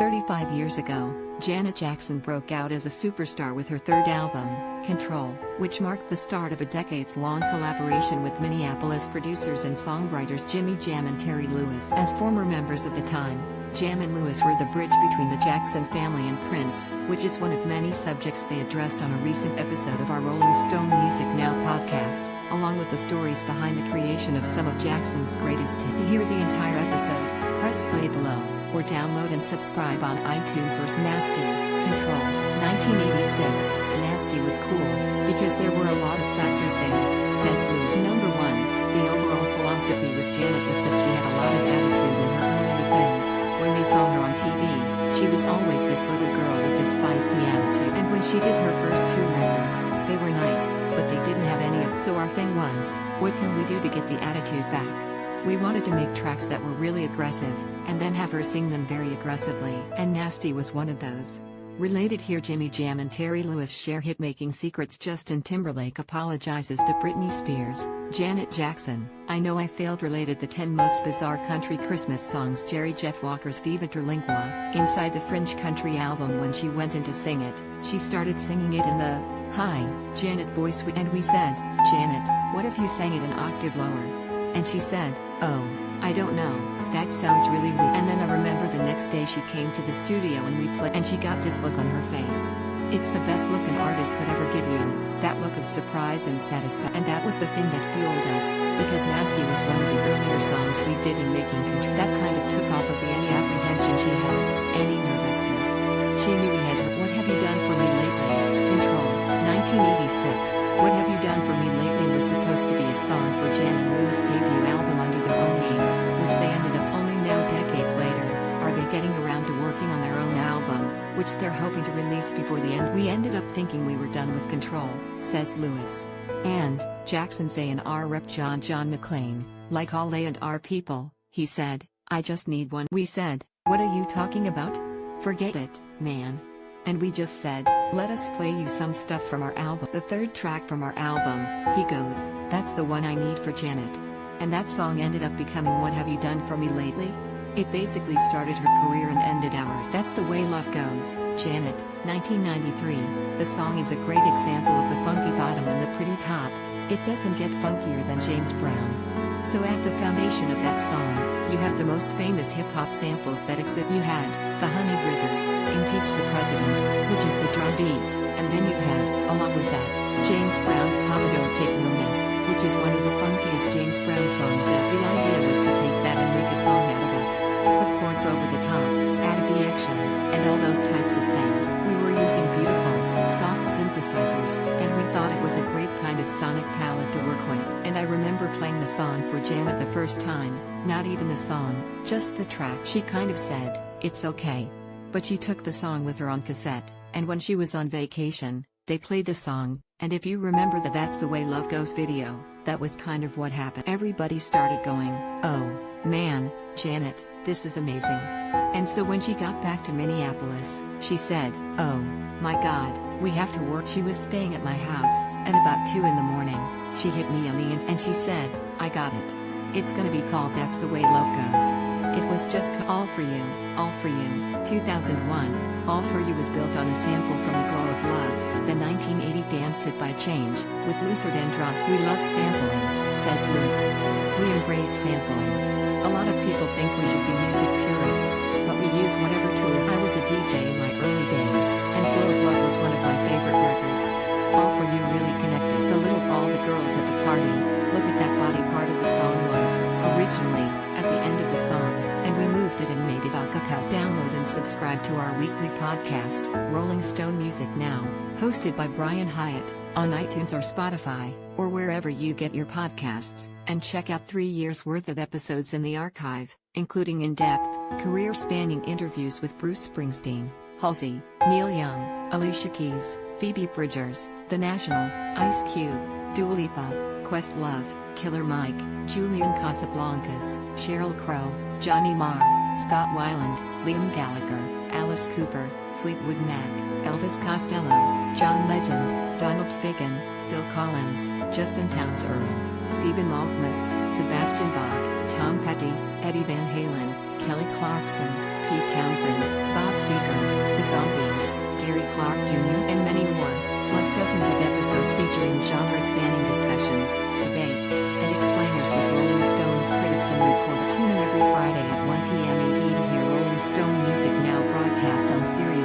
35 years ago, Janet Jackson broke out as a superstar with her third album, Control, which marked the start of a decades-long collaboration with Minneapolis producers and songwriters Jimmy Jam and Terry Lewis. As former members of the time, Jam and Lewis were the bridge between the Jackson family and Prince, which is one of many subjects they addressed on a recent episode of our Rolling Stone Music Now podcast, along with the stories behind the creation of some of Jackson's greatest hits. To hear the entire episode, press play below, or download and subscribe on iTunes or Nasty, Control, 1986. Nasty was cool, because there were a lot of factors there, says Lou. Number 1, the overall philosophy with Janet was that she had a lot of attitude in her earlier things. When we saw her on TV, she was always this little girl with this feisty attitude. And when she did her first 2 records, they were nice, but they didn't have any of. So our thing was, what can we do to get the attitude back? We wanted to make tracks that were really aggressive, and then have her sing them very aggressively. And Nasty was one of those. Related here, Jimmy Jam and Terry Lewis share hit-making secrets. Justin Timberlake apologizes to Britney Spears. Janet Jackson, I know I failed. Related the 10 most bizarre country Christmas songs. Jerry Jeff Walker's Viva Terlingua. Inside the Fringe Country album, when she went in to sing it, she started singing it in the high Janet voice, and we said, Janet, what if you sang it an octave lower? And she said, oh, I don't know, that sounds really weird. And then I remember the next day she came to the studio and we played, and she got this look on her face. It's the best look an artist could ever give you, that look of surprise and satisfaction. And that was the thing that fueled us, because Nasty was one of the earlier songs we did in making Control. That kind of took off of any apprehension she had, any nervousness. She knew we had her. What have you done for me lately? Control, 1986. What Have You Done For Me Lately was supposed to be a song for Jam and Lewis' debut album under their own names, which they ended up only now decades later. Are they getting around to working on their own album, which they're hoping to release before the end? We ended up thinking we were done with Control, says Lewis. And, Jackson's A&R rep John McClain, like all A&R people, he said, I just need one. We said, what are you talking about? Forget it, man. And we just said, let us play you some stuff from our album. The third track from our album, He Goes, that's the one I need for Janet. And that song ended up becoming What Have You Done For Me Lately? It basically started her career and ended ours. That's the way love goes. Janet, 1993. The song is a great example of the funky bottom and the pretty top. It doesn't get funkier than James Brown. So at the foundation of that song, you have the most famous hip-hop samples that exist. You had the Honey Rivers, Impeach the President, which is the drum beat, and then you had, along with that, James Brown's Papa Don't Take No Mess, which is one of the funkiest James Brown songs ever. The idea was to take that and make a song out of it. Put chords over the top, add a B action, and all those types of things. We were using beautiful, soft synthesizers, and we thought it was a great kind of sonic palette to work with. And I remember playing the song for Janet the first time, not even the song, just the track. She kind of said, it's okay. But she took the song with her on cassette, and when she was on vacation, they played the song, and if you remember the That's the Way Love Goes video, that was kind of what happened. Everybody started going, oh, man, Janet, this is amazing. And so when she got back to Minneapolis, she said, oh, my God, we have to work. She was staying at my house, and about 2 in the morning, she hit me on the and she said, I got it. It's gonna be called That's the Way Love Goes. It was just All For You, All For You, 2001. All For You was built on a sample from The Glow of Love, the 1980 dance hit by Change, with Luther Vandross. We love sampling, says Lewis. We embrace sampling. A lot of people think we should be music purists, but we use whatever tools. I was a DJ in my early days, and Glow of Love was one of my favorite records. All For You really connected. The little all the girls at the party, look at that body part of the song was, originally, at the end of the song, and we moved it and made it a cappella. Download and subscribe to our weekly podcast, Rolling Stone Music Now, hosted by Brian Hyatt, on iTunes or Spotify, or wherever you get your podcasts, and check out 3 years' worth of episodes in the archive, including in-depth, career-spanning interviews with Bruce Springsteen, Halsey, Neil Young, Alicia Keys, Phoebe Bridgers, The National, Ice Cube, Dua Lipa, Questlove, Killer Mike, Julian Casablancas, Sheryl Crow, Johnny Marr, Scott Weiland, Liam Gallagher, Alice Cooper, Fleetwood Mac, Elvis Costello, John Legend, Donald Fagen, Phil Collins, Justin Townes Earl, Stephen Malkmus, Sebastian Bach, Tom Petty, Eddie Van Halen, Kelly Clarkson, Pete Townsend, Bob Songbirds, Gary Clark Jr., and many more, plus dozens of episodes featuring genre-spanning discussions, debates, and explainers with Rolling Stone's critics and reporters. Tune in every Friday at 1 p.m. AT to hear Rolling Stone Music Now broadcast on Sirius